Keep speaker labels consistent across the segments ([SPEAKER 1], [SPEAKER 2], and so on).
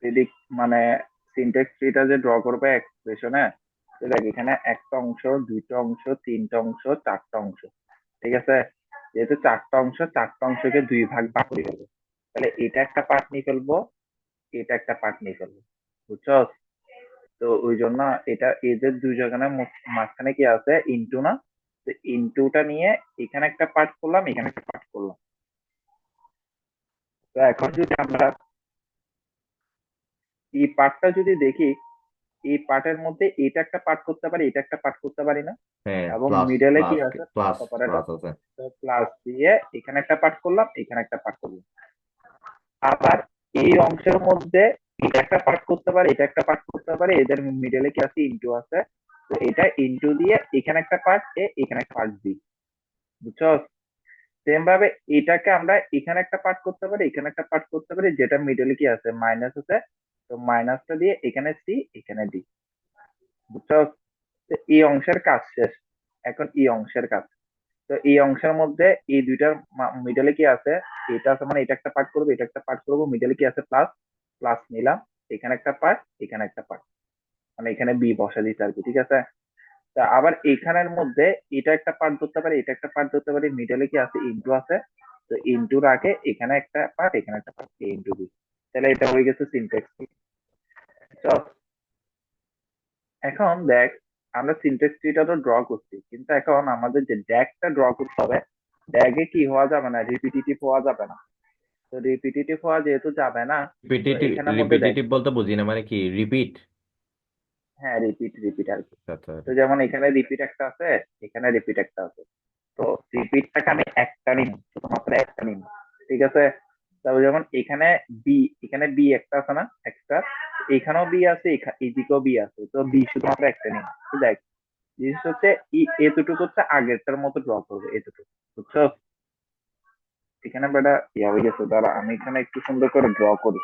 [SPEAKER 1] এদিক মানে সিনট্যাক্স ট্রিটা যে ড্র করবে এক্সপ্রেশনে, দেখ এখানে একটা অংশ, দুইটা অংশ, তিনটা অংশ, চারটা অংশ। ঠিক আছে, যেহেতু চারটা অংশ, চারটা অংশকে দুই ভাগ ভাগ করে ফেলবো। তাহলে এটা একটা পার্ট নিয়ে ফেলবো, এটা একটা পার্ট নিয়ে ফেলবো। বুঝছো? তো ওই জন্য এটা এদের দুই জায়গায় মাঝখানে কি আছে, ইনটু না? তো ইনটুটা নিয়ে এখানে একটা পার্ট করলাম, এখানে একটা পার্ট করলাম। তো এখন যদি আমরা এই পার্টটা যদি দেখি, এই পার্টের মধ্যে এটা একটা পার্ট করতে পারি, এটা একটা পার্ট করতে পারি না?
[SPEAKER 2] হ্যাঁ,
[SPEAKER 1] এবং
[SPEAKER 2] প্লাস
[SPEAKER 1] মিডলে কি
[SPEAKER 2] প্লাস
[SPEAKER 1] আছে, প্লাস
[SPEAKER 2] প্লাস
[SPEAKER 1] অপারেটর।
[SPEAKER 2] প্লাস আছে।
[SPEAKER 1] তো প্লাস দিয়ে এখানে একটা পার্ট করলাম, এখানে একটা পার্ট করলাম। আবার এই অংশের মধ্যে এটা একটা পার্ট করতে পারে, এটা একটা পার্ট করতে পারে, এদের মিডলে কি আছে, ইনটু আছে। তো এটা ইনটু দিয়ে এখানে একটা পার্ট এ, এখানে একটা পার্ট বি। বুঝছো? সেম ভাবে এটাকে আমরা এখানে একটা পার্ট করতে পারি, এখানে একটা পার্ট করতে পারি, যেটা মিডলে কি আছে, মাইনাস আছে। তো মাইনাসটা দিয়ে এখানে সি, এখানে ডি। বুঝছো? তো এই অংশের কাজ শেষ। এখন এই অংশের কাজ। তো এই অংশের মধ্যে এই দুইটার মিডলে কি আছে, এটা আছে মানে এটা একটা পার্ট করবো, এটা একটা পার্ট করবো, মিডলে কি আছে, প্লাস। প্লাস নিলাম, এখানে একটা পার্ট, এখানে একটা পার্ট, মানে এখানে বি বসা দিতে আর কি। ঠিক আছে, তা আবার এখানের মধ্যে এটা একটা পার্ট ধরতে পারি, এটা একটা পার্ট ধরতে পারি, মিডলে কি আছে, ইনটু আছে। তো ইনটুর আগে এখানে একটা পার্ট, এখানে একটা পার্ট, ইনটু বি। তাহলে এটা হয়ে গেছে সিনট্যাক্স। এখন দেখ, আমরা সিনট্যাক্স ট্রিটা তো ড্র করছি, কিন্তু এখন আমাদের যে ড্যাগটা ড্র করতে হবে, ড্যাগে কি হওয়া যাবে না, রিপিটিটিভ হওয়া যাবে না। তো রিপিটিটিভ হওয়া যেহেতু যাবে না, তো
[SPEAKER 2] রিপিটেটিভ
[SPEAKER 1] এখানের মধ্যে দেখ।
[SPEAKER 2] রিপিটেটিভ বলতে বুঝি না, মানে কি রিপিট?
[SPEAKER 1] হ্যাঁ, রিপিট রিপিট আর কি।
[SPEAKER 2] আচ্ছা।
[SPEAKER 1] তো যেমন এখানে রিপিট একটা আছে, এখানে রিপিট একটা আছে। তো রিপিটটাকে আমি একটা নিব, শুধুমাত্র একটা নিব। ঠিক আছে, তারপর যেমন এখানে বি, এখানে বি একটা আছে না, একটা। এখানেও বি আছে, এদিকেও বি আছে, তো বি শুধুমাত্র একটা নিব। তো দেখ, জিনিস হচ্ছে এতটুকু হচ্ছে আগেরটার মতো ড্র করবে, এতটুকু। বুঝছো? এখানে বেটা ইয়া হয়ে গেছে, দাঁড়া আমি এখানে একটু সুন্দর করে ড্র করি।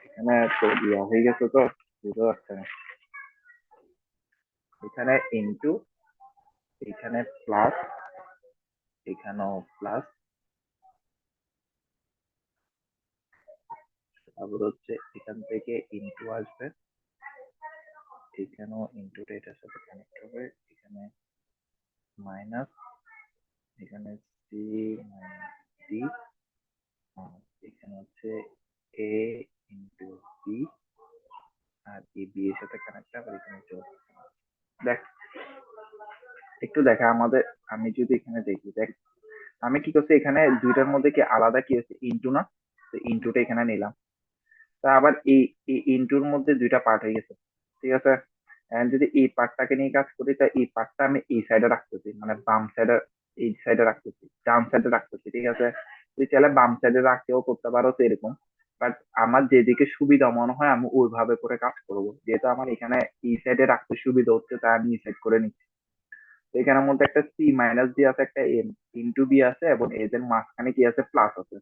[SPEAKER 1] এখানে তো ইয়া হয়ে গেছে, তো বুঝতে পারছে না। এখানে ইনটু, এখানে প্লাস, এখানেও প্লাস। তারপর হচ্ছে এখান থেকে ইনটু আসবে, এখানেও ইনটুটা এটার সাথে কানেক্ট হবে, এখানে মাইনাস, এখানে সি মাইনাস ডি, এখানে হচ্ছে এ ইনটু বি, আর এই বি এর সাথে কানেক্ট হবে এখানে যোগ। দেখ, একটু দেখা আমাদের, আমি যদি এখানে দেখি, দেখ আমি কি করছি, এখানে দুইটার মধ্যে কি আলাদা কি আছে, ইনটু না? তো ইনটুটা এখানে নিলাম। তা আবার এই ইনটুর মধ্যে দুইটা পার্ট হয়ে গেছে। ঠিক আছে, এখন যদি এই পার্টটাকে নিয়ে কাজ করি, তা এই পার্টটা আমি এই সাইডে রাখতেছি, মানে বাম সাইডে, এই সাইডে রাখতেছি, ডান সাইডে রাখতেছি। ঠিক আছে, তুই চাইলে বাম সাইডে রাখতেও করতে পারো, তো এরকম। বাট আমার যেদিকে সুবিধা মনে হয় আমি ওইভাবে করে কাজ করবো, যেহেতু আমার এখানে এই সাইডে রাখতে সুবিধা হচ্ছে, তাই আমি এই সাইড করে নিচ্ছি। তো এখানের মধ্যে একটা সি মাইনাস দিয়ে আছে, একটা এম ইনটু বি আছে, এবং এদের মাঝখানে কি আছে, প্লাস আছে।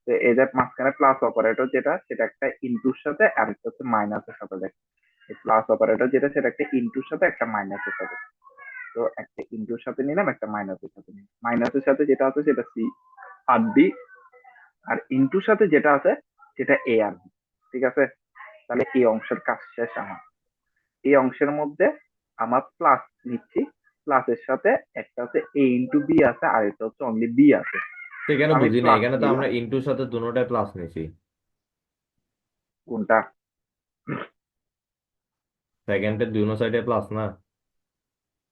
[SPEAKER 1] তো এদের মাঝখানে প্লাস অপারেটর যেটা, সেটা একটা ইনটুর সাথে আর একটা হচ্ছে মাইনাসের সাথে। দেখ, এই প্লাস অপারেটর যেটা, সেটা একটা ইনটুর সাথে, একটা মাইনাসের সাথে। তো একটা ইনটুর সাথে নিলাম, একটা মাইনাসের সাথে নিলাম। মাইনাসের সাথে যেটা আছে সেটা সি আর বি, আর ইনটুর সাথে যেটা আছে সেটা এ আর বি। ঠিক আছে, তাহলে এই অংশের কাজ শেষ আমার। এই অংশের মধ্যে আমার প্লাস নিচ্ছি, প্লাসের সাথে একটা হচ্ছে এ ইন্টু বি আছে, আর এটা হচ্ছে অনলি বি আছে।
[SPEAKER 2] তো
[SPEAKER 1] তো
[SPEAKER 2] এখানে
[SPEAKER 1] আমি
[SPEAKER 2] বুঝি না,
[SPEAKER 1] প্লাস
[SPEAKER 2] এখানে তো আমরা
[SPEAKER 1] দিলাম।
[SPEAKER 2] ইনটুর সাথে দুটোটাই প্লাস নিছি।
[SPEAKER 1] কোনটা?
[SPEAKER 2] সেকেন্ডের দুনো সাইডে প্লাস না?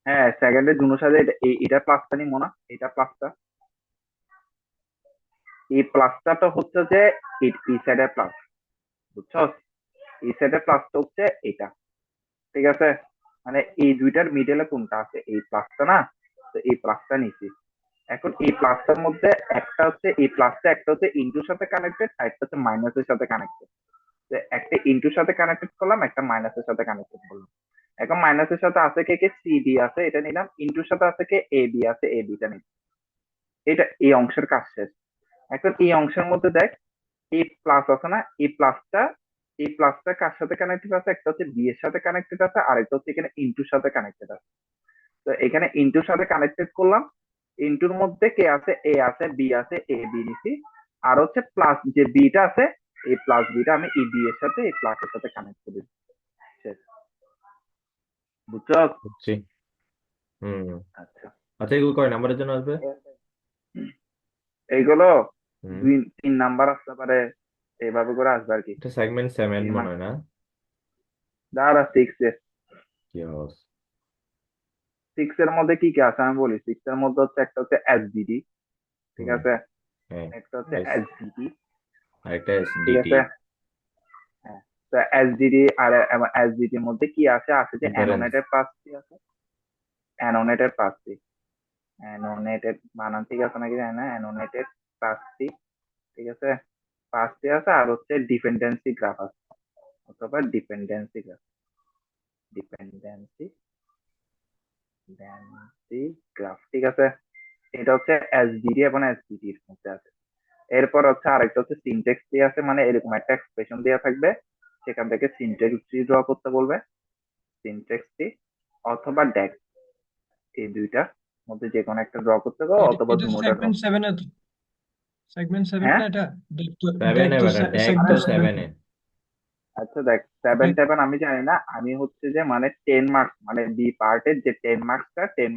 [SPEAKER 1] হ্যাঁ, সেকেন্ডের দুটোর সাথে এটা প্লাসটা নিবো না, এটা প্লাসটা। এই প্লাসটা তো হচ্ছে যে এই সাইডের প্লাস। বুঝছো? এই সাইডের প্লাসটা হচ্ছে এটা। ঠিক আছে, মানে এই দুইটার মিডলে কোনটা আছে, এই প্লাসটা না? তো এই প্লাসটা নিচ্ছি। এখন এই প্লাসটার মধ্যে একটা হচ্ছে, এই প্লাসটা একটা হচ্ছে ইন্টুর সাথে কানেক্টেড, আর একটা হচ্ছে মাইনাসের সাথে কানেক্টেড। তো একটা ইন্টুর সাথে কানেক্টেড করলাম, একটা মাইনাসের সাথে কানেক্টেড করলাম। এখন মাইনাসের সাথে আছে কে কে, সি ডি আছে, এটা নিলাম। ইন্টুর সাথে আছে কে, এ বি আছে, এ বিটা নিলাম। এটা এই অংশের কাজ শেষ। এখন এই অংশের মধ্যে দেখ, এই প্লাস আছে না, এই প্লাসটা কার সাথে কানেক্টেড আছে, একটা হচ্ছে বি এর সাথে কানেক্টেড আছে, আর একটা হচ্ছে এখানে ইন্টুর সাথে কানেক্টেড আছে। তো এখানে ইন্টুর সাথে কানেক্টেড করলাম। ইন্টুর মধ্যে কে আছে, এ আছে, বি আছে, এ বি নিছি। আর হচ্ছে প্লাস যে বিটা আছে, এই প্লাস বিটা আমি ই বি এর সাথে এই প্লাসের সাথে কানেক্ট করে দিচ্ছি। শেষ। বুঝছো?
[SPEAKER 2] বুঝছি। হুম।
[SPEAKER 1] আচ্ছা,
[SPEAKER 2] আচ্ছা, এগুলো কয় নাম্বারের জন্য আসবে?
[SPEAKER 1] এইগুলো
[SPEAKER 2] হুম।
[SPEAKER 1] 2 3 নাম্বার আসতে পারে, এইভাবে করে আসবে আর কি।
[SPEAKER 2] এটা সেগমেন্ট 7 মনে হয় না?
[SPEAKER 1] দাঁড়া, 6 এর
[SPEAKER 2] কি অবস্থা?
[SPEAKER 1] 6 এর মধ্যে কি কি আছে আমি বলি। 6 এর মধ্যে হচ্ছে একটা হচ্ছে এসডিডি, ঠিক
[SPEAKER 2] হুম।
[SPEAKER 1] আছে,
[SPEAKER 2] হ্যাঁ।
[SPEAKER 1] একটা হচ্ছে
[SPEAKER 2] এস।
[SPEAKER 1] এসডিডি,
[SPEAKER 2] আরেকটা
[SPEAKER 1] ঠিক
[SPEAKER 2] এসডিটি।
[SPEAKER 1] আছে। হ্যাঁ, তো এসডিডি আর এসডিডির মধ্যে কি আছে, আছে যে
[SPEAKER 2] ডিফারেন্স।
[SPEAKER 1] অ্যানোনেটেড পাসটি আছে, অ্যানোনেটেড পাসটি, অ্যানোনেটেড বানান ঠিক আছে নাকি জানি না, অ্যানোনেটেড পাসটি, ঠিক আছে, পাসটি আছে, আর হচ্ছে ডিপেন্ডেন্সি গ্রাফ আছে, অথবা dependency graph, dependency dependency graph, ঠিক আছে। এটা হচ্ছে এসডিডি এবং এসডিডি এর মধ্যে আছে। এরপর হচ্ছে আরেকটা হচ্ছে সিনটেক্স দিয়ে আছে, মানে এরকম একটা এক্সপ্রেশন দেওয়া থাকবে, সেখান থেকে সিনটেক্স ড্র করতে বলবে, সিনটেক্স অথবা ডেক, এই দুইটার মধ্যে যে কোনো একটা ড্র করতে হবে,
[SPEAKER 3] এটা
[SPEAKER 1] অথবা
[SPEAKER 3] এটা
[SPEAKER 1] দুটোটা ড্র।
[SPEAKER 3] সেগমেন্ট 7 এ, সেগমেন্ট 7
[SPEAKER 1] হ্যাঁ,
[SPEAKER 3] না এটা? ডেক
[SPEAKER 2] 7-এ
[SPEAKER 3] তো
[SPEAKER 2] বেটা, ডেক
[SPEAKER 1] মানে
[SPEAKER 2] তো
[SPEAKER 3] সেগমেন্ট 7
[SPEAKER 2] 7-এ।
[SPEAKER 1] আচ্ছা দেখ, সেভেন টেভেন আমি জানি না, আমি হচ্ছে যে মানে 10 মার্কস, মানে বি পার্টের যে 10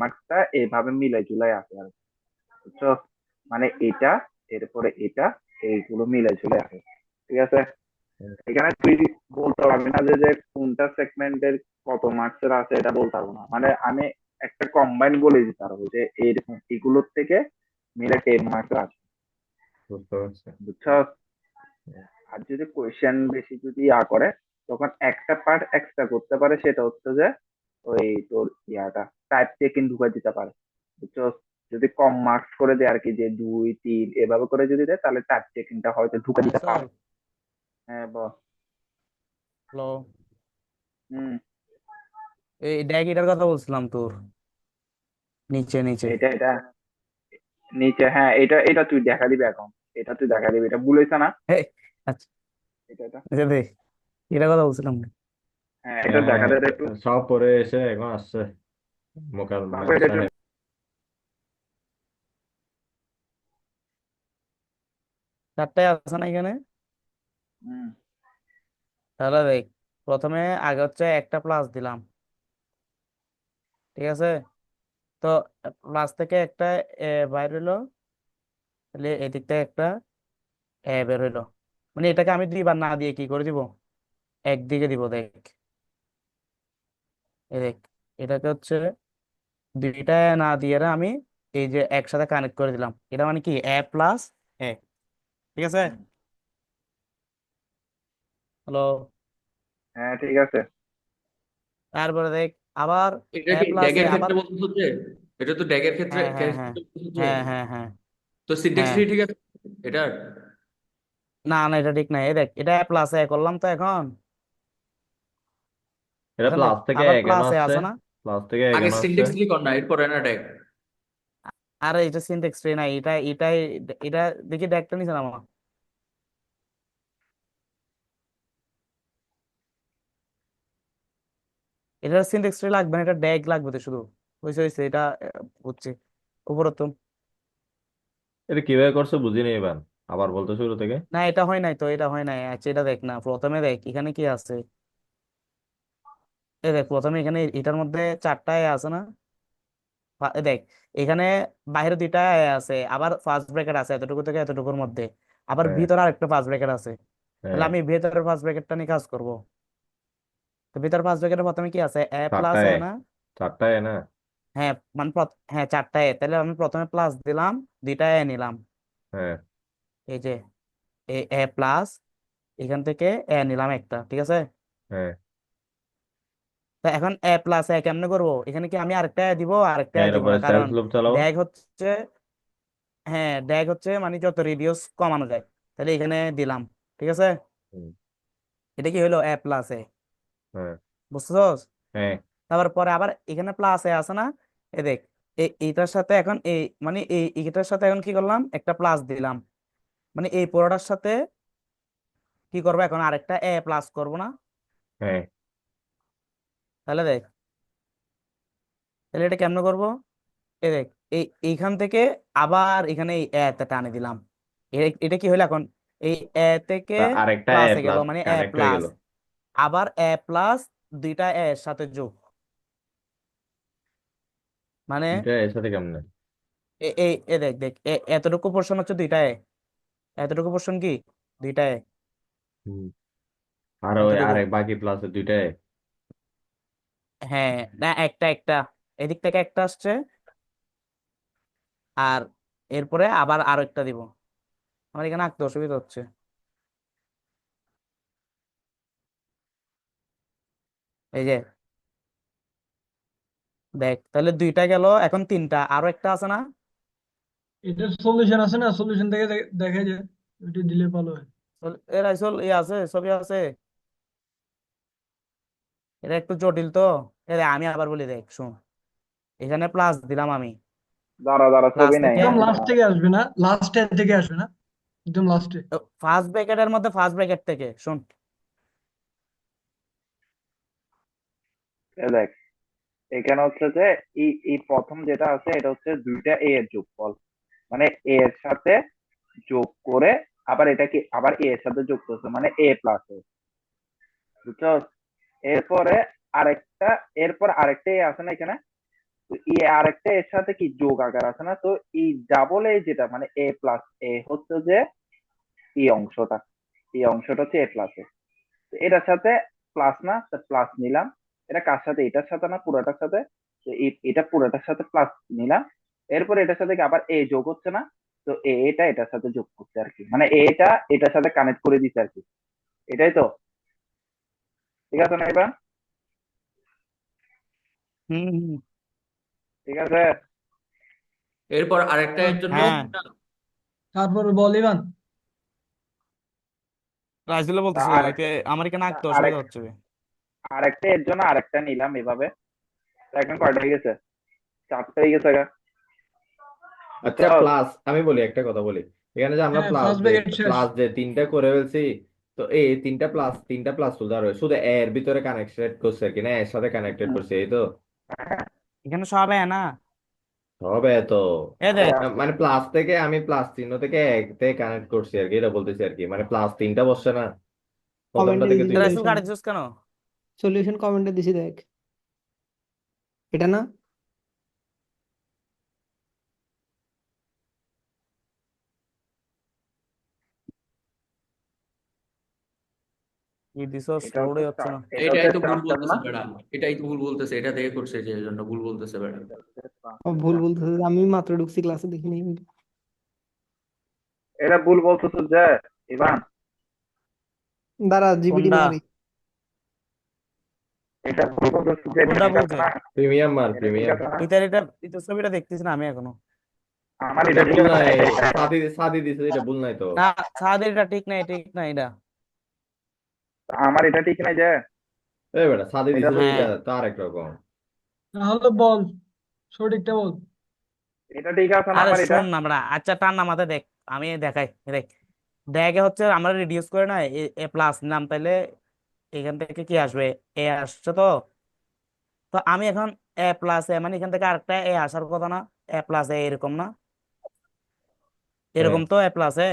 [SPEAKER 1] মার্কসটা এইভাবে মিলাই ঝুলাই আছে আর কি, বুঝছো? মানে এটা, এরপরে এটা, এইগুলো মিলাই ঝুলাই আছে, ঠিক আছে। এখানে তুই বলতে পারবি না যে যে কোনটা সেগমেন্টের কত মার্কসের আছে, এটা বলতে পারবো না, মানে আমি একটা কম্বাইন বলে দিতে পারবো যে এরকম এগুলোর থেকে মিলে 10 মার্কস আছে,
[SPEAKER 2] বুঝতে পারছি।
[SPEAKER 1] বুঝছো? আর যদি কোয়েশ্চেন বেশি যদি করে, তখন একটা পার্ট এক্সট্রা করতে পারে, সেটা হচ্ছে যে ওই তোর ইয়াটা টাইপ চেকিং ঢুকে দিতে পারে, বুঝছো? যদি কম মার্কস করে দেয় আর কি, যে 2 3 এভাবে করে যদি দেয়, তাহলে টাইপ চেকিংটা হয়তো ঢুকে দিতে
[SPEAKER 4] আনসার।
[SPEAKER 1] পারে। হ্যাঁ বল।
[SPEAKER 4] হ্যালো।
[SPEAKER 1] হুম।
[SPEAKER 4] এই দেখ, এটার কথা বলছিলাম তোর, নিচে নিচে।
[SPEAKER 1] এটা নিচে, হ্যাঁ, এটা এটা তুই দেখা দিবি এখন, এটা তুই দেখা দিবি, এটা ভুলেছে না,
[SPEAKER 4] হেই, আচ্ছা,
[SPEAKER 1] এটা
[SPEAKER 4] এটা দে, এটার কথা বলছিলাম না।
[SPEAKER 1] হ্যাঁ, এটা
[SPEAKER 2] হ্যাঁ,
[SPEAKER 1] দেখা
[SPEAKER 2] হ্যাঁ,
[SPEAKER 1] দে একটু।
[SPEAKER 2] সব পরে এসে এখন আসছে মোকাল
[SPEAKER 1] বাবা, এটা একটু।
[SPEAKER 2] মাদ্রাসায়।
[SPEAKER 4] চারটায় আছে না এখানে?
[SPEAKER 1] হুম।
[SPEAKER 4] তাহলে দেখ, প্রথমে আগে হচ্ছে একটা প্লাস দিলাম, ঠিক আছে। তো প্লাস থেকে একটা বাইর হইলো, তাহলে এদিক থেকে একটা বের হইলো। মানে এটাকে আমি 2 বার না দিয়ে কি করে দিব, একদিকে দিব। দেখ, এই দেখ, এটাকে হচ্ছে 2টা না দিয়ে আমি এই যে একসাথে কানেক্ট করে দিলাম, এটা মানে কি A+A, ঠিক আছে।
[SPEAKER 1] হুম।
[SPEAKER 4] হ্যালো।
[SPEAKER 1] হ্যাঁ, ঠিক আছে।
[SPEAKER 4] তারপরে দেখ, আবার
[SPEAKER 5] এটা
[SPEAKER 4] এ
[SPEAKER 5] কি
[SPEAKER 4] প্লাস এ
[SPEAKER 5] ড্যাগের
[SPEAKER 4] আবার,
[SPEAKER 5] ক্ষেত্রে বলতেছো যে, এটা তো ড্যাগের ক্ষেত্রে
[SPEAKER 4] হ্যাঁ হ্যাঁ হ্যাঁ
[SPEAKER 5] ক্ষেত্রে বলতেছো যে,
[SPEAKER 4] হ্যাঁ হ্যাঁ হ্যাঁ
[SPEAKER 5] তো সিনট্যাক্স
[SPEAKER 4] হ্যাঁ।
[SPEAKER 5] কি ঠিক আছে এটার?
[SPEAKER 4] না না, এটা ঠিক নাই। এই দেখ, এটা A+A করলাম তো এখন।
[SPEAKER 2] এটা
[SPEAKER 4] এখন দেখ,
[SPEAKER 2] প্লাস থেকে
[SPEAKER 4] আবার
[SPEAKER 2] কেন
[SPEAKER 4] প্লাস এ
[SPEAKER 2] আসছে?
[SPEAKER 4] আছে না।
[SPEAKER 2] প্লাস থেকে
[SPEAKER 5] আগে
[SPEAKER 2] কেন আসছে?
[SPEAKER 5] সিনট্যাক্স কি কর না, এরপরে না ড্যাগ?
[SPEAKER 4] আরে এটা সিনটেক্স ট্রি নাই, এটাই এটা দেখি দেখটা নিছে না আমার। এটা সিনটেক্স ট্রি লাগবে না, এটা ড্যাগ লাগবে তো শুধু। হয়েছে হয়েছে, এটা বুঝছি। উপরতম।
[SPEAKER 2] এটা কিভাবে করছে বুঝিনি এবার, আবার বলতে শুরু থেকে।
[SPEAKER 4] না, এটা হয় নাই তো, এটা হয় নাই। আচ্ছা, এটা দেখ না, প্রথমে দেখ এখানে কি আছে। এই দেখ, প্রথমে এখানে এটার মধ্যে 4টা আছে না। এ দেখ, এখানে বাইরে 2টা আছে, আবার ফার্স্ট ব্র্যাকেট আছে এতটুকু থেকে এতটুকুর মধ্যে, আবার
[SPEAKER 2] হ্যাঁ,
[SPEAKER 4] ভিতরে আরেকটা ফার্স্ট ব্র্যাকেট আছে। তাহলে
[SPEAKER 2] হ্যাঁ।
[SPEAKER 4] আমি ভেতরের ফার্স্ট ব্র্যাকেটটা নিয়ে কাজ করব। তো ভিতরের ফার্স্ট ব্র্যাকেটের প্রথমে কি আছে, A+A
[SPEAKER 2] চারটায়,
[SPEAKER 4] না।
[SPEAKER 2] চারটায় না?
[SPEAKER 4] হ্যাঁ, মানে হ্যাঁ, 4টা A, তাহলে আমি প্রথমে প্লাস দিলাম, 2টা A নিলাম।
[SPEAKER 2] হ্যাঁ,
[SPEAKER 4] এই যে A+, এখান থেকে A নিলাম একটা, ঠিক আছে।
[SPEAKER 2] হ্যাঁ,
[SPEAKER 4] তা এখন A+A কেমনে করবো, এখানে কি আমি আরেকটা A দিব? আরেকটা
[SPEAKER 2] হ্যাঁ।
[SPEAKER 4] A
[SPEAKER 2] এর
[SPEAKER 4] দিব
[SPEAKER 2] উপরে
[SPEAKER 4] না, কারণ
[SPEAKER 2] সেলফ লুপ চালাও।
[SPEAKER 4] ড্যাগ হচ্ছে, হ্যাঁ ড্যাগ হচ্ছে মানে যত রেডিয়াস কমানো যায়। তাহলে এখানে দিলাম, ঠিক আছে।
[SPEAKER 2] হুম।
[SPEAKER 4] এটা কি হলো, A+A,
[SPEAKER 2] হ্যাঁ,
[SPEAKER 4] বুঝছস?
[SPEAKER 2] হ্যাঁ,
[SPEAKER 4] তারপর পরে আবার এখানে প্লাস এ আছে না। এ দেখ, এইটার সাথে এখন এই, মানে এইটার সাথে এখন কি করলাম, একটা প্লাস দিলাম, মানে এই পুরোটার সাথে কি করবো, এখন আরেকটা A+ করব না।
[SPEAKER 2] হ্যাঁ।
[SPEAKER 4] তাহলে দেখ, তাহলে এটা কেমনে করব। এ দেখ, এইখান থেকে আবার এখানে এই এতে টানে দিলাম। এটা কি হলো এখন, এই এ থেকে
[SPEAKER 2] আরেকটা এ
[SPEAKER 4] প্লাসে গেল
[SPEAKER 2] প্লাস
[SPEAKER 4] মানে এ
[SPEAKER 2] কানেক্ট হয়ে
[SPEAKER 4] প্লাস,
[SPEAKER 2] গেল।
[SPEAKER 4] আবার এ প্লাস দুইটা এ এর সাথে যোগ, মানে
[SPEAKER 2] দুইটা এর সাথে কেমনে?
[SPEAKER 4] এই এ দেখ দেখ এতটুকু পোর্শন হচ্ছে দুইটা এ, এতটুকু পোর্শন কি দুইটা এ,
[SPEAKER 2] হুম। আর ওই
[SPEAKER 4] এতটুকু।
[SPEAKER 2] আরেক বাকি প্লাসে দুইটা এ।
[SPEAKER 4] হ্যাঁ, না একটা একটা এদিক থেকে একটা আসছে, আর এরপরে আবার আরো একটা দিব। আমার এখানে আঁকতে অসুবিধা হচ্ছে। এই যে দেখ, তাহলে দুইটা গেল, এখন তিনটা, আরো একটা আছে না?
[SPEAKER 3] এটার সলিউশন আছে না, সলিউশন থেকে দেখা যায়, ওইটা দিলে ভালো হয়।
[SPEAKER 4] এর আসল ই আছে, ছবি আছে, এটা একটু জটিল তো। আমি আবার বলি, দেখ শুন, এখানে প্লাস দিলাম আমি,
[SPEAKER 1] দাঁড়া দাঁড়া,
[SPEAKER 4] প্লাস
[SPEAKER 1] ছবি নাই,
[SPEAKER 4] থেকে
[SPEAKER 3] একদম
[SPEAKER 1] হ্যাঁ
[SPEAKER 3] লাস্ট
[SPEAKER 1] দাঁড়া।
[SPEAKER 3] থেকে আসবে না, লাস্ট থেকে আসবে না, একদম লাস্টে।
[SPEAKER 4] ফার্স্ট ব্র্যাকেটের মধ্যে ফার্স্ট ব্র্যাকেট থেকে শুন।
[SPEAKER 1] এ দেখ, এখানে হচ্ছে যে এই এই প্রথম যেটা আছে এটা হচ্ছে দুইটা এ এর যোগফল, মানে এ এর সাথে যোগ করে আবার এটাকে আবার এ এর সাথে যোগ করছে, মানে এ প্লাস এ, বুঝছো? এরপরে আরেকটা, এরপর আরেকটা এ আছে না এখানে, তো এই আরেকটা এর সাথে কি যোগ আকার আছে না, তো এই ডাবল এ যেটা মানে এ প্লাস এ হচ্ছে যে এই অংশটা, এই অংশটা হচ্ছে এ প্লাস এ। তো এটার সাথে প্লাস না, প্লাস নিলাম। এটা কার সাথে? এটার সাথে না পুরোটার সাথে? তো এটা পুরোটার সাথে প্লাস নিলাম। এরপর এটার সাথে কি আবার এ যোগ হচ্ছে না, তো এটা এটার সাথে যোগ করছে আর কি, মানে এটা এটার সাথে কানেক্ট করে দিচ্ছে আর কি। এটাই তো, ঠিক আছে না এবার?
[SPEAKER 4] হুম হুম,
[SPEAKER 1] ঠিক আছে।
[SPEAKER 5] এরপর আরেকটা এর জন্য
[SPEAKER 4] হ্যাঁ,
[SPEAKER 3] তারপর বল ইভান।
[SPEAKER 4] রাইসুল
[SPEAKER 1] তা
[SPEAKER 4] বলতেছিল
[SPEAKER 1] আরেক
[SPEAKER 4] ওইটা, আমার এখানে আঁকতে
[SPEAKER 1] আরেক
[SPEAKER 4] অসুবিধা হচ্ছে।
[SPEAKER 1] আরেকটা এর জন্য আরেকটা নিলাম এভাবে। তো এখন কয়টা হয়ে গেছে? চারটা হয়ে গেছে গা,
[SPEAKER 2] আচ্ছা,
[SPEAKER 1] বুঝছো?
[SPEAKER 2] প্লাস আমি বলি, একটা কথা বলি। এখানে যে আমরা
[SPEAKER 3] হ্যাঁ,
[SPEAKER 2] প্লাস
[SPEAKER 3] ফার্স্ট
[SPEAKER 2] যে
[SPEAKER 3] ব্র্যাকেট শেষ।
[SPEAKER 2] প্লাস যে তিনটা করে ফেলছি, তো এই তিনটা প্লাস তুলতে হবে, শুধু এর ভিতরে কানেক্টেড করছে কিনা, এর সাথে কানেক্টেড করছে, এই তো।
[SPEAKER 4] এখানে সব এ না,
[SPEAKER 2] হবে তো।
[SPEAKER 4] এ দেখ,
[SPEAKER 2] মানে প্লাস থেকে আমি প্লাস চিহ্ন থেকে এক থেকে কানেক্ট করছি আর কি, এটা বলতেছি আর কি, মানে প্লাস তিনটা বসছে না, প্রথমটা
[SPEAKER 6] কমেন্টে
[SPEAKER 2] থেকে
[SPEAKER 6] দিছি
[SPEAKER 2] দুইটা।
[SPEAKER 4] রাইসুল
[SPEAKER 6] সলিউশন,
[SPEAKER 4] কাটে দিছিস কেন?
[SPEAKER 6] সলিউশন কমেন্টে দিছি দেখ, এটা না?
[SPEAKER 4] কি দিছ,
[SPEAKER 1] এটা হচ্ছে
[SPEAKER 4] লোডই হচ্ছে না।
[SPEAKER 1] এটা
[SPEAKER 5] এটাই
[SPEAKER 1] হচ্ছে
[SPEAKER 5] তো ভুল
[SPEAKER 1] ট্রান্সফার
[SPEAKER 5] বলতেছে
[SPEAKER 1] না?
[SPEAKER 5] বেড়া, এটাই তো ভুল বলতেছে, এটা থেকে করছে যে এই জন্য ভুল বলতেছে বেড়া।
[SPEAKER 1] এটা হচ্ছে
[SPEAKER 6] ও
[SPEAKER 1] transfer
[SPEAKER 6] ভুল
[SPEAKER 1] টা।
[SPEAKER 6] বলতেছে, আমি মাত্র ঢুকছি ক্লাসে, দেখি নাই।
[SPEAKER 1] এটা ভুল বলতেছো যে, ইভান,
[SPEAKER 6] দাঁড়া, জিবিডি
[SPEAKER 4] কোনটা?
[SPEAKER 6] মারি।
[SPEAKER 1] এটা ভুল বলতেছো যে, এটা
[SPEAKER 4] কোনটা
[SPEAKER 1] ঠিক আছে
[SPEAKER 4] বলছে?
[SPEAKER 1] না?
[SPEAKER 2] প্রিমিয়াম মার,
[SPEAKER 1] এটা ঠিক
[SPEAKER 2] প্রিমিয়াম।
[SPEAKER 1] আছে না?
[SPEAKER 4] এটা ছবিটা দেখতেছি না আমি এখনো।
[SPEAKER 1] আমার
[SPEAKER 2] এটা
[SPEAKER 1] এটা ঠিক
[SPEAKER 2] ভুল
[SPEAKER 1] আছে না,
[SPEAKER 2] নাই,
[SPEAKER 1] এটা এটা।
[SPEAKER 2] সাদি সাদি দিছে, এটা ভুল নাই তো।
[SPEAKER 4] না, সাদের এটা ঠিক নাই, ঠিক নাই এটা।
[SPEAKER 1] আমার এটা ঠিক নাই যে,
[SPEAKER 2] এই বেটা, সাদি
[SPEAKER 1] এটা
[SPEAKER 2] দিছে
[SPEAKER 1] তো
[SPEAKER 4] হ্যাঁ,
[SPEAKER 2] ওইটা তো আরেক রকম।
[SPEAKER 3] তাহলে বল, সঠিকটা বল।
[SPEAKER 1] এটা ঠিক আছে না
[SPEAKER 4] আরে
[SPEAKER 1] আমার এটা?
[SPEAKER 4] শোন না আমরা, আচ্ছা টান না মাথায় দেখ, আমি দেখাই, দেখ, দেখে হচ্ছে আমরা রিডিউস করে না, এ প্লাস নিলাম, তাইলে এখান থেকে কি আসবে, এ আসছে তো। তো আমি এখন এ প্লাস এ, মানে এখান থেকে আরেকটা এ আসার কথা না, এ প্লাস এ এরকম না,
[SPEAKER 2] হ্যাঁ।
[SPEAKER 4] এরকম তো এ প্লাস এ।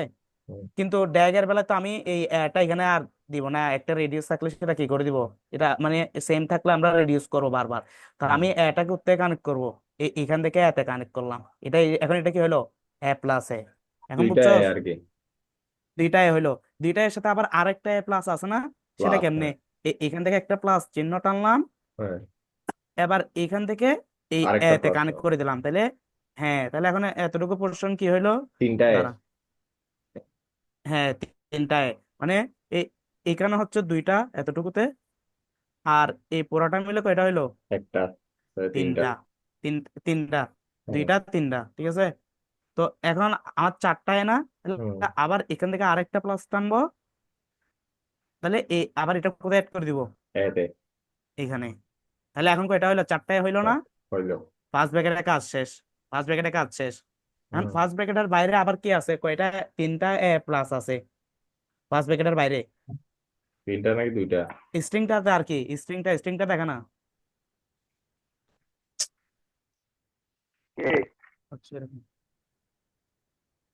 [SPEAKER 2] হুম।
[SPEAKER 4] কিন্তু ড্যাগের বেলায় তো আমি এই এটা এখানে আর দিব না, একটা রেডিউস থাকলে সেটা কি করে দিব, এটা মানে সেম থাকলে আমরা রেডিউস করবো বারবার। তো
[SPEAKER 2] হুম।
[SPEAKER 4] আমি এটাকে উত্তে কানেক্ট করবো, এখান থেকে এতে কানেক্ট করলাম, এটা এখন এটা কি হলো, এ প্লাস এ। এখন
[SPEAKER 2] দুইটা এ
[SPEAKER 4] বুঝছস,
[SPEAKER 2] আর কি,
[SPEAKER 4] দুইটাই হইলো, দুইটার সাথে আবার আরেকটা এ প্লাস আছে না, সেটা
[SPEAKER 2] প্লাস।
[SPEAKER 4] কেমনে?
[SPEAKER 2] হ্যাঁ।
[SPEAKER 4] এখান থেকে একটা প্লাস চিহ্ন টানলাম,
[SPEAKER 2] হ্যাঁ,
[SPEAKER 4] এবার এখান থেকে এই
[SPEAKER 2] আরেকটা
[SPEAKER 4] এতে
[SPEAKER 2] প্লাস।
[SPEAKER 4] কানেক্ট করে দিলাম, তাহলে হ্যাঁ, তাহলে এখন এতটুকু পোর্শন কি হইলো,
[SPEAKER 2] তিনটা এ।
[SPEAKER 4] দাঁড়া, হ্যাঁ তিনটায়, মানে এই এখানে হচ্ছে দুইটা এতটুকুতে, আর এই পুরাটা মিলে কয়টা হইলো,
[SPEAKER 2] একটা, তিনটা।
[SPEAKER 4] তিনটা, তিন তিনটা,
[SPEAKER 2] হ্যাঁ।
[SPEAKER 4] দুইটা তিনটা, ঠিক আছে। তো এখন আমার চারটায় না, তাহলে
[SPEAKER 2] হুম।
[SPEAKER 4] আবার এখান থেকে আরেকটা প্লাস টানবো, তাহলে এই আবার এটা কোথায় অ্যাড করে দিব,
[SPEAKER 2] এতে।
[SPEAKER 4] এখানে। তাহলে এখন কয়টা হইলো, চারটায় হইলো না?
[SPEAKER 2] হইলো।
[SPEAKER 4] ফার্স্ট ব্র্যাকেটের কাজ শেষ, ফার্স্ট ব্র্যাকেটের কাজ শেষ। এখন
[SPEAKER 2] হুম।
[SPEAKER 4] ফার্স্ট ব্র্যাকেটের বাইরে আবার কি আছে, কয়টা, তিনটা এ প্লাস আছে ফার্স্ট ব্র্যাকেটের বাইরে,
[SPEAKER 2] তিনটা নাকি দুইটা?
[SPEAKER 4] স্ট্রিংটাতে আর কি, স্ট্রিংটা দেখা না,
[SPEAKER 1] কে?
[SPEAKER 4] হচ্ছে এরকম।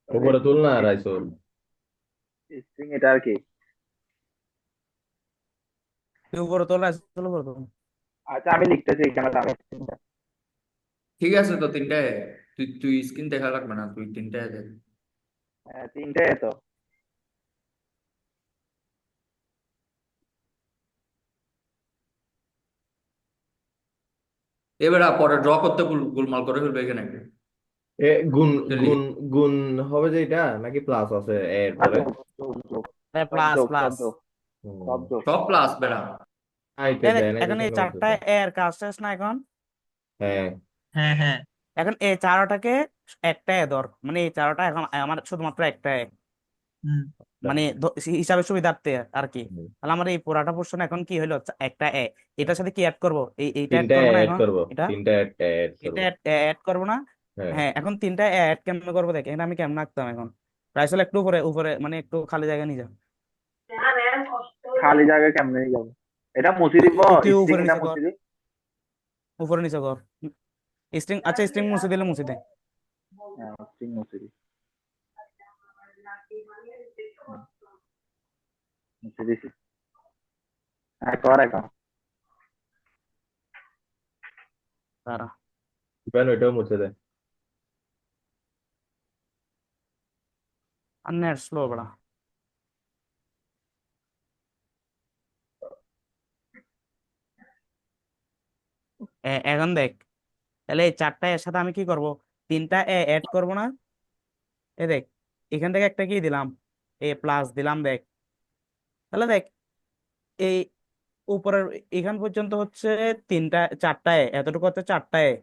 [SPEAKER 2] উপরে তুল না রাইসুল।
[SPEAKER 1] স্ট্রিং এটা আর কি?
[SPEAKER 4] তুই উপরে তোল, রাইসেল উপরে তোল।
[SPEAKER 1] আচ্ছা আমি লিখতেছি এখানে দাঁড়াও stringটা।
[SPEAKER 5] ঠিক আছে তো তিনটায়, তুই তুই স্ক্রিন দেখা লাগবে না, তুই তিনটায় দেখ।
[SPEAKER 1] হ্যাঁ, তিনটে তো।
[SPEAKER 5] এবার পরে ড্র করতে গোলমাল করে ফেলবে এখানে।
[SPEAKER 2] এ গুণ
[SPEAKER 5] বুঝলি?
[SPEAKER 2] গুণ গুণ হবে যে এটা নাকি প্লাস আছে এর
[SPEAKER 1] আর
[SPEAKER 2] পরে?
[SPEAKER 1] যোগ যোগ সব
[SPEAKER 4] প্লাস
[SPEAKER 1] যোগ সব
[SPEAKER 4] প্লাস।
[SPEAKER 1] যোগ সব
[SPEAKER 2] হুম,
[SPEAKER 1] যোগ।
[SPEAKER 5] সব প্লাস বেড়া।
[SPEAKER 2] আইতে
[SPEAKER 4] দেখ
[SPEAKER 2] দেয় না
[SPEAKER 4] এখন এই
[SPEAKER 2] এখানে বলতে
[SPEAKER 4] চারটা
[SPEAKER 2] দেয়।
[SPEAKER 4] এর কাজ শেষ না এখন।
[SPEAKER 2] হ্যাঁ
[SPEAKER 3] হ্যাঁ হ্যাঁ।
[SPEAKER 4] এখন এই চারোটাকে একটা এ ধর, মানে এই চারোটা এখন আমার শুধুমাত্র একটা এ,
[SPEAKER 3] হুম।
[SPEAKER 4] মানে হিসাবে সুবিধার্থে আর কি।
[SPEAKER 2] হুম।
[SPEAKER 4] তাহলে আমার এই পুরাটা পোর্শন এখন কি হলো, একটা এ। এটার সাথে কি অ্যাড করবো, এইটা অ্যাড
[SPEAKER 2] তিনটা
[SPEAKER 4] করবো না
[SPEAKER 2] অ্যাড
[SPEAKER 4] এখন,
[SPEAKER 2] করবো,
[SPEAKER 4] এটা
[SPEAKER 2] তিনটা অ্যাড
[SPEAKER 4] এটা
[SPEAKER 2] করবো।
[SPEAKER 4] অ্যাড করবো না।
[SPEAKER 2] হ্যাঁ
[SPEAKER 4] হ্যাঁ এখন তিনটা অ্যাড কেমনে করবো দেখ, এখানে আমি কেমনে আঁকতাম এখন। রাইসেল একটু উপরে উপরে মানে একটু খালি জায়গা নিয়ে যাও।
[SPEAKER 1] খালি জায়গা কেমনে যাবো? এটা মুছে দিব,
[SPEAKER 4] তুই
[SPEAKER 1] স্ট্রিং
[SPEAKER 4] উপরে
[SPEAKER 1] এটা
[SPEAKER 4] নিচে কর,
[SPEAKER 1] মুছে দিই।
[SPEAKER 4] উপরে নিচে কর। স্ট্রিং, আচ্ছা স্ট্রিং মুছে দিলে মুছে দে।
[SPEAKER 1] হ্যাঁ, স্ট্রিং মুছে দিই। মুছে দিছি। হ্যাঁ কর এখন।
[SPEAKER 4] তারা
[SPEAKER 2] কেন ওইটাও মুছে দেয়?
[SPEAKER 4] আর নেট স্লো বড়া। এখন দেখ, তাহলে এই চারটা এর সাথে আমি কি করব, তিনটা এ অ্যাড করব না। এ দেখ, এখান থেকে একটা কি দিলাম, এ প্লাস দিলাম দেখ। তাহলে দেখ এই উপরের এখান পর্যন্ত হচ্ছে তিনটা চারটা এ, এতটুকু হচ্ছে চারটা এ,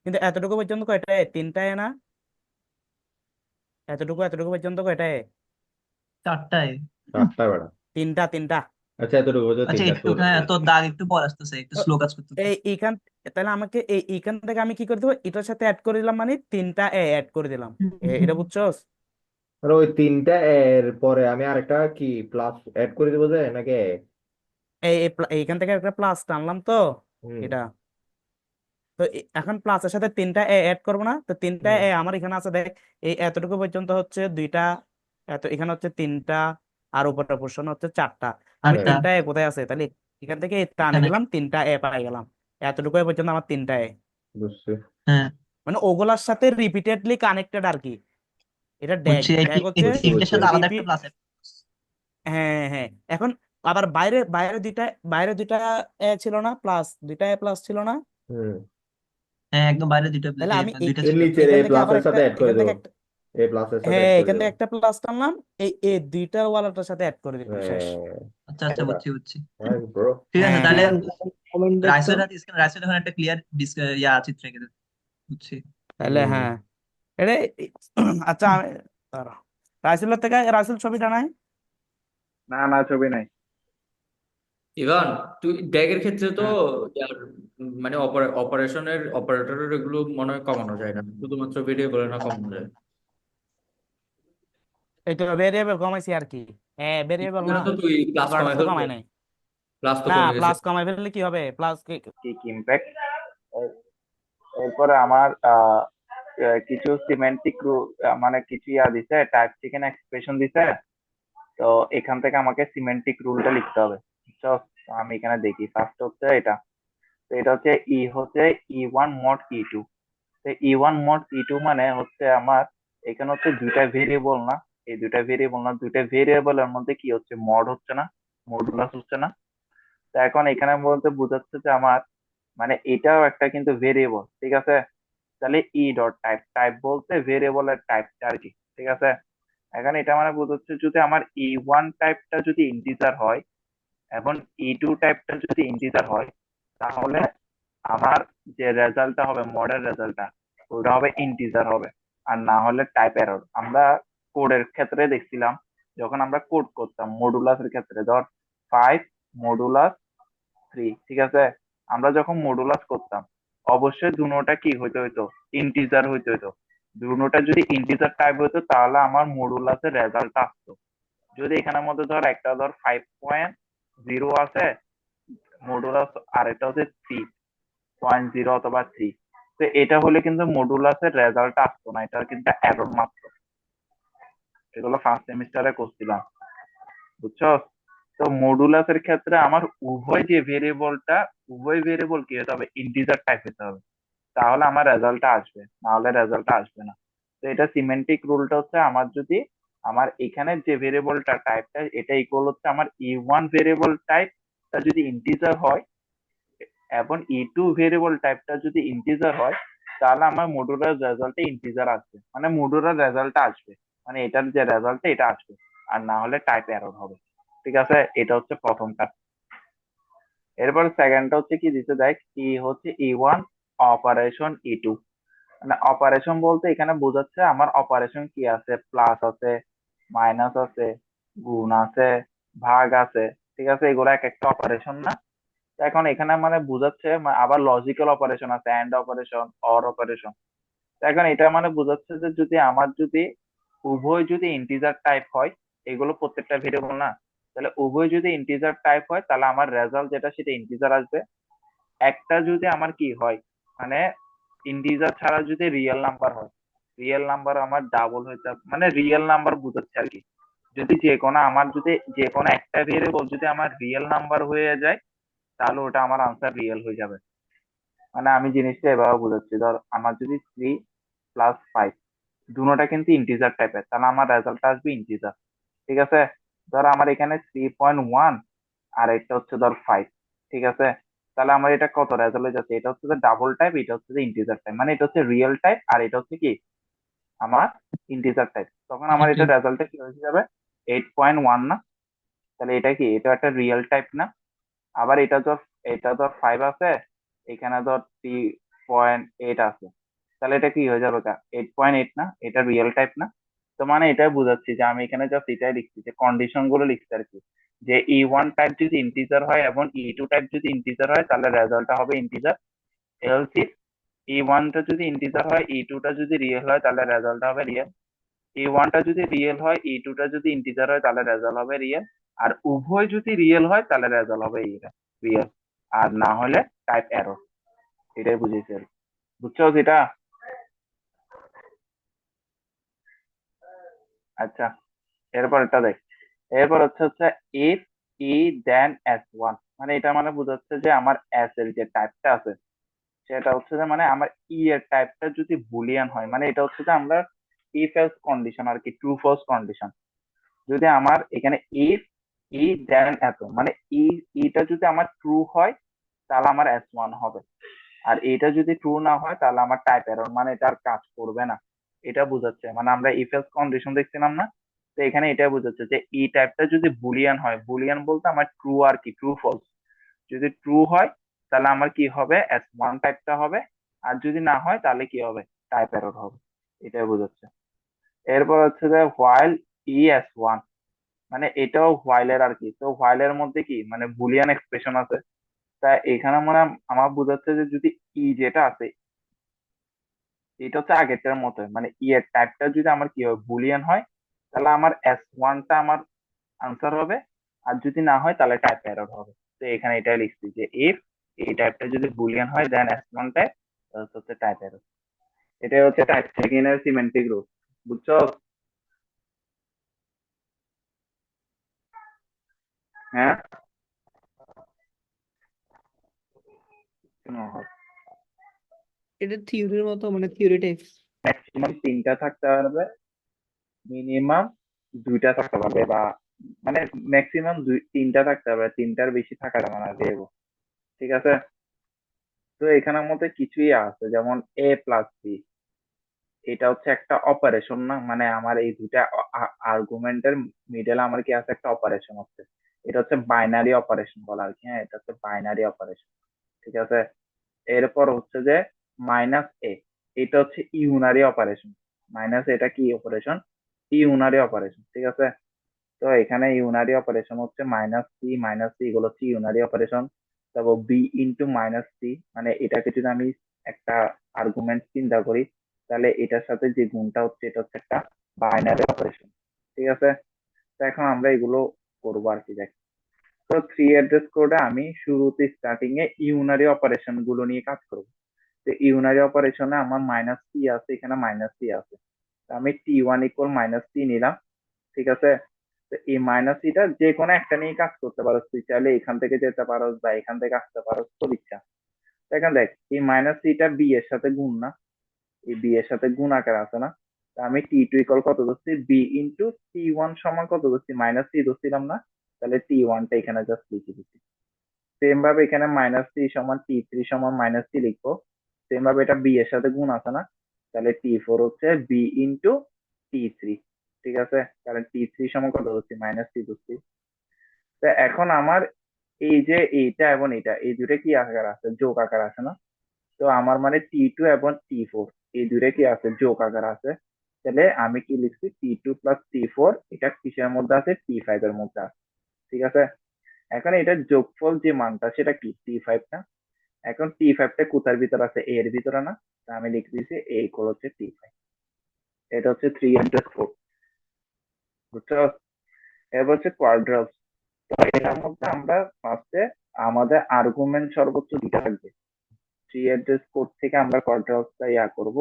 [SPEAKER 4] কিন্তু এতটুকু পর্যন্ত কয়টা এ, তিনটা এ না, এতটুকু এতটুকু পর্যন্ত কয়টা এ,
[SPEAKER 3] চারটায়।
[SPEAKER 2] চারটা বেড়া।
[SPEAKER 4] তিনটা তিনটা।
[SPEAKER 2] আচ্ছা এতটুকু বোঝো
[SPEAKER 3] আচ্ছা
[SPEAKER 2] তিনটা
[SPEAKER 3] একটু,
[SPEAKER 2] তোর।
[SPEAKER 3] হ্যাঁ তোর দাগ একটু পর আসতেছে, একটু
[SPEAKER 4] তো
[SPEAKER 3] স্লো কাজ করতেছে।
[SPEAKER 4] এইখান, তাহলে আমাকে এইখান থেকে আমি কি করে দেবো, এটার সাথে অ্যাড করে দিলাম, মানে তিনটা এ অ্যাড করে দিলাম। এটা বুঝছস?
[SPEAKER 2] আর ওই তিনটা এর পরে আমি আরেকটা কি প্লাস অ্যাড করে দেবো যে নাকি?
[SPEAKER 4] এইখান থেকে একটা প্লাস টানলাম তো,
[SPEAKER 2] হুম
[SPEAKER 4] এটা। তো এখন প্লাসের সাথে তিনটা এ অ্যাড করবো না, তো তিনটা
[SPEAKER 2] হুম
[SPEAKER 4] এ আমার এখানে আছে দেখ। এই এতটুকু পর্যন্ত হচ্ছে দুইটা, এত এখানে হচ্ছে তিনটা, আর উপরের পোর্শন হচ্ছে চারটা। আমি
[SPEAKER 3] আটটা।
[SPEAKER 4] তিনটা এ কোথায় আছে, তাহলে এখান থেকে টানে
[SPEAKER 3] এখানে।
[SPEAKER 4] দিলাম, তিনটা এ পাই গেলাম। এতটুকু এ পর্যন্ত আমার তিনটা এ,
[SPEAKER 2] বুঝছি।
[SPEAKER 3] হ্যাঁ
[SPEAKER 4] মানে ওগুলার সাথে রিপিটেডলি কানেক্টেড আর কি। এটা ড্যাগ
[SPEAKER 3] বুঝছি, এই
[SPEAKER 4] ড্যাগ
[SPEAKER 3] এই
[SPEAKER 4] হচ্ছে
[SPEAKER 2] বুঝছি
[SPEAKER 3] তিনটের
[SPEAKER 2] বুঝছি।
[SPEAKER 3] সাথে আলাদা একটা
[SPEAKER 4] রিপিট।
[SPEAKER 3] প্লাস।
[SPEAKER 4] হ্যাঁ হ্যাঁ। এখন আবার বাইরে বাইরে দুইটা, বাইরে দুইটা এ ছিল না, প্লাস দুইটা এ প্লাস ছিল না।
[SPEAKER 2] হুম,
[SPEAKER 3] হ্যাঁ একদম বাইরে দুইটা
[SPEAKER 4] তাহলে আমি
[SPEAKER 3] দুইটা
[SPEAKER 2] এর
[SPEAKER 3] ছিল।
[SPEAKER 2] নিচের এ
[SPEAKER 4] এখান থেকে আবার
[SPEAKER 2] প্লাসের
[SPEAKER 4] একটা,
[SPEAKER 2] সাথে অ্যাড করে
[SPEAKER 4] এখান
[SPEAKER 2] দেবো,
[SPEAKER 4] থেকে একটা,
[SPEAKER 2] এ প্লাসের সাথে
[SPEAKER 4] হ্যাঁ
[SPEAKER 2] অ্যাড করে
[SPEAKER 4] এখান
[SPEAKER 2] দেবো।
[SPEAKER 4] থেকে একটা প্লাস টানলাম, এই দুইটা ওয়ালাটার সাথে অ্যাড করে দিলাম, শেষ।
[SPEAKER 2] হ্যাঁ
[SPEAKER 3] আচ্ছা আচ্ছা,
[SPEAKER 2] এটা
[SPEAKER 3] বুঝছি বুঝছি।
[SPEAKER 2] Nice bro.
[SPEAKER 3] ঠিক আছে
[SPEAKER 4] হ্যাঁ
[SPEAKER 3] তাহলে
[SPEAKER 4] হ্যাঁ।
[SPEAKER 6] কমেন্ট দেখ তো।
[SPEAKER 3] রাইসের হাতে স্ক্রিন, রাইসের ওখানে একটা ক্লিয়ার চিত্র এঁকে দেবে। বুঝছি।
[SPEAKER 4] তাহলে
[SPEAKER 2] হুম,
[SPEAKER 4] হ্যাঁ, এটা আচ্ছা দাঁড়া। রাইসেলের থেকে রাইসেল ছবিটা নাই।
[SPEAKER 1] না না, ছবি নাই।
[SPEAKER 5] ইভান, তুই ড্যাগের ক্ষেত্রে তো
[SPEAKER 4] হ্যাঁ
[SPEAKER 5] ইয়ার, মানে অপারেশনের অপারেটরের এগুলো মনে হয় কমানো যায় না, শুধুমাত্র ভেরিয়েবল না কমানো যায়।
[SPEAKER 4] এই তো ভেরিয়েবল কমাইছি আর কি। হ্যাঁ ভেরিয়েবল না,
[SPEAKER 5] এখানে তো তুই প্লাস
[SPEAKER 4] অপারেটর
[SPEAKER 5] কমাই
[SPEAKER 4] তো
[SPEAKER 5] ফেলবো,
[SPEAKER 4] কমাই নাই।
[SPEAKER 5] প্লাস তো
[SPEAKER 4] না
[SPEAKER 5] কমে গেছে।
[SPEAKER 4] প্লাস কমাই ফেললে কি হবে, প্লাস
[SPEAKER 1] কি কি ইম্প্যাক্ট? এরপরে আমার কিছু সিমেন্টিক মানে কিছু দিছে, টাইপ চিকেন এক্সপ্রেশন দিছে। তো এখান থেকে আমাকে সিমেন্টিক রুলটা লিখতে হবে, বুঝছো? তো আমি এখানে দেখি, ফার্স্ট হচ্ছে এটা। তো এটা হচ্ছে হচ্ছে E1 মড E2। তো E1 মড E2 মানে হচ্ছে আমার এখানে হচ্ছে দুইটা ভেরিয়েবল না, এই দুইটা ভেরিয়েবল না, দুইটা ভেরিয়েবলের মধ্যে কি হচ্ছে, মড হচ্ছে না, মডুলাস হচ্ছে না। তো এখন এখানে বলতে বোঝাচ্ছে যে আমার মানে এটাও একটা কিন্তু ভেরিয়েবল, ঠিক আছে? তাহলে ই ডট টাইপ, টাইপ বলতে ভেরিয়েবলের টাইপটা আর কি, ঠিক আছে? এখন এটা মানে বোঝাচ্ছে যদি আমার E1 টাইপটা যদি ইন্টিজার হয়, এখন E2 টাইপটা যদি ইন্টিজার হয়, তাহলে আমার যে রেজাল্টটা হবে, মডেল রেজাল্টটা, ওটা হবে ইন্টিজার হবে। আর না হলে টাইপ এরর। আমরা কোডের ক্ষেত্রে দেখছিলাম, যখন আমরা কোড করতাম মডুলাসের ক্ষেত্রে, ধর 5 মডুলাস 3, ঠিক আছে? আমরা যখন মডুলাস করতাম, অবশ্যই দুটোটা কি হইতে হইতো, ইন্টিজার হইতে হইতো। দুটোটা যদি ইন্টিজার টাইপ হইতো তাহলে আমার মডুলাসের রেজাল্ট আসতো। যদি এখানের মধ্যে ধর একটা ধর 5.0 আছে মডুলাস, আর এটা হচ্ছে 3.0 অথবা 3, তো এটা হলে কিন্তু মডুলাসের রেজাল্ট আসতো না, এটা কিন্তু এরর মাত্র। এগুলো ফার্স্ট সেমিস্টারে করছিলাম, বুঝছো? তো মডুলাসের ক্ষেত্রে আমার উভয় ভেরিয়েবল কি হতে হবে, ইন্টিজার টাইপ হতে হবে, তাহলে আমার রেজাল্টটা আসবে, না হলে রেজাল্টটা আসবে না। তো এটা সিমেন্টিক রুলটা হচ্ছে, আমার যদি আমার এখানে যে ভেরিয়েবলটা টাইপটা এটা ইকুয়াল হচ্ছে আমার E1 ভেরিয়েবল টাইপটা যদি ইন্টিজার হয় এবং E2 ভেরিয়েবল টাইপটা যদি ইন্টিজার হয়, তাহলে আমার মডুলার রেজাল্টে ইন্টিজার আসবে, মানে মডুলার রেজাল্টটা আসবে, মানে এটার যে রেজাল্টটা এটা আসবে, আর না হলে টাইপ এরর হবে। ঠিক আছে, এটা হচ্ছে প্রথমটা। এরপর সেকেন্ডটা হচ্ছে কি দিতে দেখ, হচ্ছে E1 অপারেশন E2। মানে অপারেশন বলতে এখানে বোঝাচ্ছে আমার অপারেশন কি আছে, প্লাস আছে, মাইনাস আছে, গুণ আছে, ভাগ আছে। ঠিক আছে, এগুলো এক একটা অপারেশন না? তো এখন এখানে মানে বোঝাচ্ছে আবার লজিক্যাল অপারেশন আছে, এন্ড অপারেশন, অর অপারেশন। এখন এটা মানে বোঝাচ্ছে যে যদি আমার যদি উভয় যদি ইন্টিজার টাইপ হয়, এগুলো প্রত্যেকটা ভেরিয়েবল না, তাহলে উভয় যদি ইন্টিজার টাইপ হয় তাহলে আমার রেজাল্ট যেটা সেটা ইন্টিজার আসবে। একটা যদি আমার কি হয়, মানে ইন্টিজার ছাড়া যদি রিয়েল নাম্বার হয়, রিয়েল নাম্বার আমার ডাবল হয়ে যাবে, মানে রিয়েল নাম্বার বোঝাচ্ছে আর কি। যদি যে কোনো একটা ভেরিয়েবল যদি আমার রিয়েল নাম্বার হয়ে যায়, তাহলে ওটা আমার আনসার রিয়েল হয়ে যাবে। মানে আমি জিনিসটা এভাবে বোঝাচ্ছি, ধর আমার যদি 3 + 5 দুটোটা কিন্তু ইন্টিজার টাইপের, তাহলে আমার রেজাল্টটা আসবে ইন্টিজার। ঠিক আছে, ধর আমার এখানে 3.1 আর এটা হচ্ছে ধর 5। ঠিক আছে, তাহলে আমার এটা কত রেজাল্ট হয়ে যাচ্ছে, এটা হচ্ছে ডাবল টাইপ, এটা হচ্ছে ইন্টিজার টাইপ, মানে এটা হচ্ছে রিয়েল টাইপ আর এটা হচ্ছে কি আমার ইন্টিজার টাইপ। তখন আমার এটা রেজাল্টটা কি হয়ে যাবে, 8.1 না? তাহলে এটা কি, এটা একটা রিয়েল টাইপ না? আবার এটা ধর 5 আছে, এখানে ধর 3.8 আছে, তাহলে এটা কি হয়ে যাবে, 8.8 না? এটা রিয়েল টাইপ না? তো মানে এটাই বুঝাচ্ছি যে আমি এখানে জাস্ট এটাই লিখছি, যে কন্ডিশন গুলো লিখছি আর কি, যে E1 টাইপ যদি ইন্টিজার হয় এবং E2 টাইপ যদি ইন্টিজার হয় তাহলে রেজাল্টটা হবে ইন্টিজার। এলস ইফ E1 টা যদি ইন্টিজার হয়, E2 টা যদি রিয়েল হয় তাহলে রেজাল্টটা হবে রিয়েল। E1 টা যদি রিয়েল হয়, E2 টা যদি ইন্টিজার হয় তাহলে রেজাল্ট হবে রিয়েল। আর উভয় যদি রিয়েল হয় তাহলে রেজাল্ট হবে রিয়েল, আর না হলে টাইপ এরর। এটাই বুঝেছি আর কি। বুঝছো যেটা? আচ্ছা, এরপর এটা দেখ, এরপর হচ্ছে ইফ ই দেন S1, মানে এটা মানে বোঝাচ্ছে যে আমার এস এর যে টাইপটা আছে সেটা হচ্ছে যে মানে আমার এর টাইপটা যদি বুলিয়ান হয়, মানে এটা হচ্ছে যে আমরা ইফ এলস কন্ডিশন আর কি, ট্রু ফলস কন্ডিশন। যদি আমার এখানে ইফ ই দেন এত, মানে ইটা যদি আমার ট্রু হয় তাহলে আমার S1 হবে, আর এটা যদি ট্রু না হয় তাহলে আমার টাইপ এরর, মানে এটা আর কাজ করবে না। এটা বোঝাচ্ছে, মানে আমরা ইফ এলস কন্ডিশন দেখছিলাম না? তো এখানে এটা বোঝাচ্ছে যে ই টাইপটা যদি বুলিয়ান হয়, বুলিয়ান বলতে আমার ট্রু আর কি, ট্রু ফলস। যদি ট্রু হয় তাহলে আমার কি হবে, S1 টাইপটা হবে, আর যদি না হয় তাহলে কি হবে, টাইপ এরর হবে। এটাই বোঝাচ্ছে। এরপর হচ্ছে যে হোয়াইল ES1, মানে এটাও হোয়াইল এর আর কি। তো হোয়াইল এর মধ্যে কি মানে বুলিয়ান এক্সপ্রেশন আছে, তা এখানে মানে আমার বোঝাচ্ছে যে যদি যেটা আছে এটা হচ্ছে আগেরটার মতো, মানে এর টাইপটা যদি আমার কি হয়, বুলিয়ান হয়, তাহলে আমার S1 টা আমার আনসার হবে, আর যদি না হয় তাহলে টাইপ এরর হবে। তো এখানে এটাই লিখছি যে ইফ এই টাইপটা যদি বুলিয়ান হয় দেন S1 টাইপ, হচ্ছে টাইপ এরর। এটাই হচ্ছে টাইপ চেকিং এর সিমেন্টিক রুল। বুঝছো? হ্যাঁ,
[SPEAKER 6] এটা থিওরির মতো, মানে থিওরি টাইপস।
[SPEAKER 1] ম্যাক্সিমাম 3টা থাকতে পারবে, মিনিমাম 2টা থাকতে পারবে, বা মানে ম্যাক্সিমাম 3টা থাকতে পারবে, 3টার বেশি থাকা যাবে না দেবো। ঠিক আছে, তো এখানের মধ্যে কিছুই আছে, যেমন A+B, এটা হচ্ছে একটা অপারেশন না? মানে আমার এই দুইটা আর্গুমেন্টের মিডলে আমার কি আছে, একটা অপারেশন হচ্ছে, এটা হচ্ছে বাইনারি অপারেশন বলা আর কি। হ্যাঁ, এটা হচ্ছে বাইনারি অপারেশন। ঠিক আছে, এরপর হচ্ছে যে -A, এটা হচ্ছে ইউনারি অপারেশন। এটা কি অপারেশন, ইউনারি অপারেশন। ঠিক আছে, তো এখানে ইউনারি অপারেশন হচ্ছে -C এগুলো হচ্ছে ইউনারি অপারেশন। তারপর B × -C, মানে এটাকে যদি আমি একটা আর্গুমেন্ট চিন্তা করি, তাহলে এটার সাথে যে গুণটা হচ্ছে এটা হচ্ছে একটা বাইনারি অপারেশন। ঠিক আছে, তো এখন আমরা এগুলো করবো আর কি। দেখ, তো 3 অ্যাড্রেস কোডে আমি শুরুতে স্টার্টিং এ ইউনারি অপারেশন গুলো নিয়ে কাজ করবো। তো ইউনারি অপারেশনে আমার -C আছে, এখানে -C আছে। তো আমি T1 = -C নিলাম, ঠিক আছে? তো এই মাইনাস সিটা যে কোনো একটা নিয়ে কাজ করতে পারো, তুই চাইলে এখান থেকে যেতে পারো বা এখান থেকে আসতে পারো, তোর ইচ্ছা। দেখেন দেখ, এই মাইনাস সিটা বি এর সাথে গুণ না, এই বি এর সাথে গুণ আকার আছে না? তা আমি টি টু ইকুয়াল কত ধরছি, বি ইন্টু টি ওয়ান সমান কত ধরছি, মাইনাস সি ধরছিলাম না? তাহলে টি ওয়ানটা এখানে জাস্ট লিখে দিচ্ছি। সেম ভাবে এখানে মাইনাস থ্রি সমান টি থ্রি সমান মাইনাস থ্রি লিখবো। সেম ভাবে এটা বি এর সাথে গুণ আছে না? তাহলে টি ফোর হচ্ছে বি ইন্টু টি থ্রি। ঠিক আছে, কারণ টি থ্রি সমান কত ধরছি, মাইনাস থ্রি ধরছি। তো এখন আমার এই যে এইটা এবং এটা, এই দুটো কি আকার আছে, যোগ আকার আছে না? তো আমার মানে টি টু এবং টি ফোর এই দুটো কি আছে, যোগ আকার আছে। তাহলে আমি কি লিখছি, টি টু প্লাস টি ফোর, এটা কিসের মধ্যে আছে, টি ফাইভ এর মধ্যে আছে। ঠিক আছে, এখন এটার যোগফল যে মানটা সেটা কি, টি ফাইভ না? এখন টি ফাইভটা কোথার ভিতর আছে, এ এর ভিতরে না? তা আমি লিখে দিয়েছি এ ইকুয়াল হচ্ছে টি ফাইভ। এটা হচ্ছে 3 ইন্টু 4, বুঝছো? এবার হচ্ছে কোয়াড্রাপস। তো এটার মধ্যে আমরা ফার্স্টে আমাদের আর্গুমেন্ট সর্বোচ্চ দুটা থাকবে। 3 অ্যাড্রেস কোড থেকে আমরা কোয়াড্রাপসটা করব।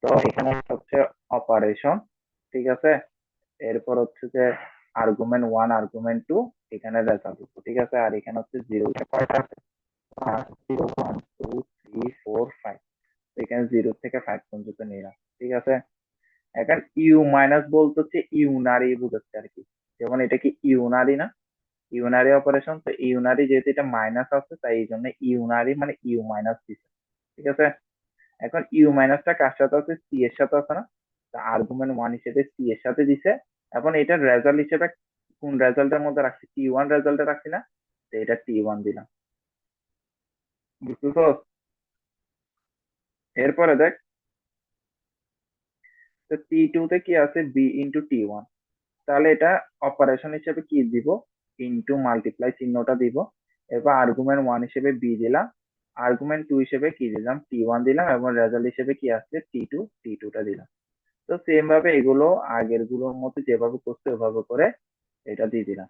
[SPEAKER 1] তো এখানে হচ্ছে অপারেশন, ঠিক আছে? এরপর হচ্ছে যে আর্গুমেন্ট ওয়ান আর্গুমেন্ট টু, এখানে রেজাল্ট, ঠিক আছে? আর এখানে হচ্ছে জিরো, কয়টা আছে, 0 1 2 3 4 5। এখানে 0 থেকে 5 পর্যন্ত নিলাম, ঠিক আছে? এখন ইউ মাইনাস বলতে হচ্ছে ইউনারি বুঝাচ্ছে আর কি। যেমন এটা কি ইউনারি না, ইউনারি অপারেশন। তো ইউনারি যেহেতু এটা মাইনাস আছে, তাই এই জন্য ইউনারি মানে ইউ মাইনাস দিচ্ছে, ঠিক আছে? এখন ইউ মাইনাসটা কার সাথে আছে, সি এর সাথে আছে না? তা আর্গুমেন্ট ওয়ান হিসেবে সি এর সাথে দিছে। এখন এটার রেজাল্ট হিসেবে কোন রেজাল্টের মধ্যে রাখছি, টি ওয়ান রেজাল্টে রাখছি না? তো এটা টি ওয়ান দিলাম, বুঝতেছো? এরপরে দেখ, তো টি টু তে কি আছে, বি ইন্টু টি ওয়ান। তাহলে এটা অপারেশন হিসেবে কি দিব, ইন্টু মাল্টিপ্লাই চিহ্নটা দিব। এরপর আর্গুমেন্ট ওয়ান হিসেবে বি দিলাম, আর্গুমেন্ট টু হিসেবে কি দিলাম, টি ওয়ান দিলাম, এবং রেজাল্ট হিসেবে কি আসছে, টি টুটা দিলাম। তো সেম ভাবে এগুলো আগের গুলোর মধ্যে যেভাবে করছে ওভাবে করে এটা দিয়ে দিলাম।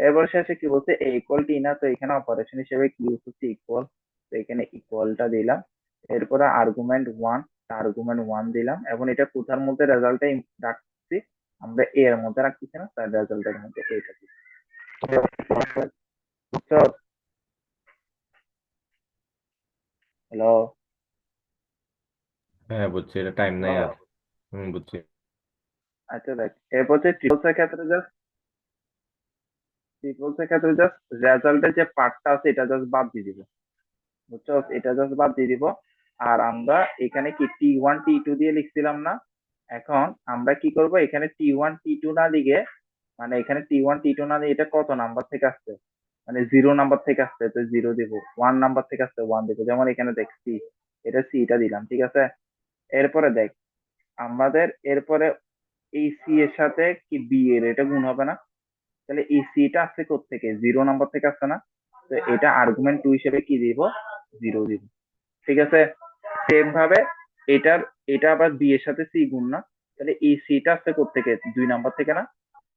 [SPEAKER 1] এবার শেষে কি বলছে, এ ইকুয়াল টি না? তো এখানে অপারেশন হিসেবে কি ইউজ হচ্ছে, ইকুয়াল। তো এখানে ইকুয়ালটা দিলাম। এরপরে আর্গুমেন্ট ওয়ান দিলাম, এবং এটা কোথার মধ্যে রেজাল্টটা রাখছি, আমরা এ এর মধ্যে রাখতেছি না, তার রেজাল্টের মধ্যে এটা দিচ্ছি, বুঝছো? হ্যালো?
[SPEAKER 2] হ্যাঁ বুঝছি, এটা টাইম নাই আর। বুঝছি।
[SPEAKER 1] আচ্ছা দেখ, এরপর হচ্ছে ট্রিপলস এর ক্ষেত্রে জাস্ট রেজাল্টের যে পার্টটা আছে এটা জাস্ট বাদ দিয়ে দিব, বুঝছো? এটা জাস্ট বাদ দিয়ে দিব। আর আমরা এখানে কি টি ওয়ান টি টু দিয়ে লিখছিলাম না? এখন আমরা কি করব, এখানে টি ওয়ান টি টু না লিখে, মানে এখানে টি ওয়ান টি টু না দিয়ে এটা কত নাম্বার থেকে আসছে, মানে 0 নাম্বার থেকে আসছে, তো জিরো দিব। 1 নাম্বার থেকে আসছে, 1 দিব। যেমন এখানে দেখছি, এটা সিটা দিলাম, ঠিক আছে? এরপরে দেখ, আমাদের এরপরে এই সি এর সাথে কি বি এর এটা গুণ হবে না? তাহলে এই সিটা আসছে কোত্থেকে, 0 নাম্বার থেকে আসছে না? তো এটা আর্গুমেন্ট টু হিসেবে কি দিব, জিরো দিব, ঠিক আছে? সেম ভাবে এটার, এটা আবার বি এর সাথে সি গুণ না? তাহলে এই সিটা আসছে কোত্থেকে, 2 নাম্বার থেকে না?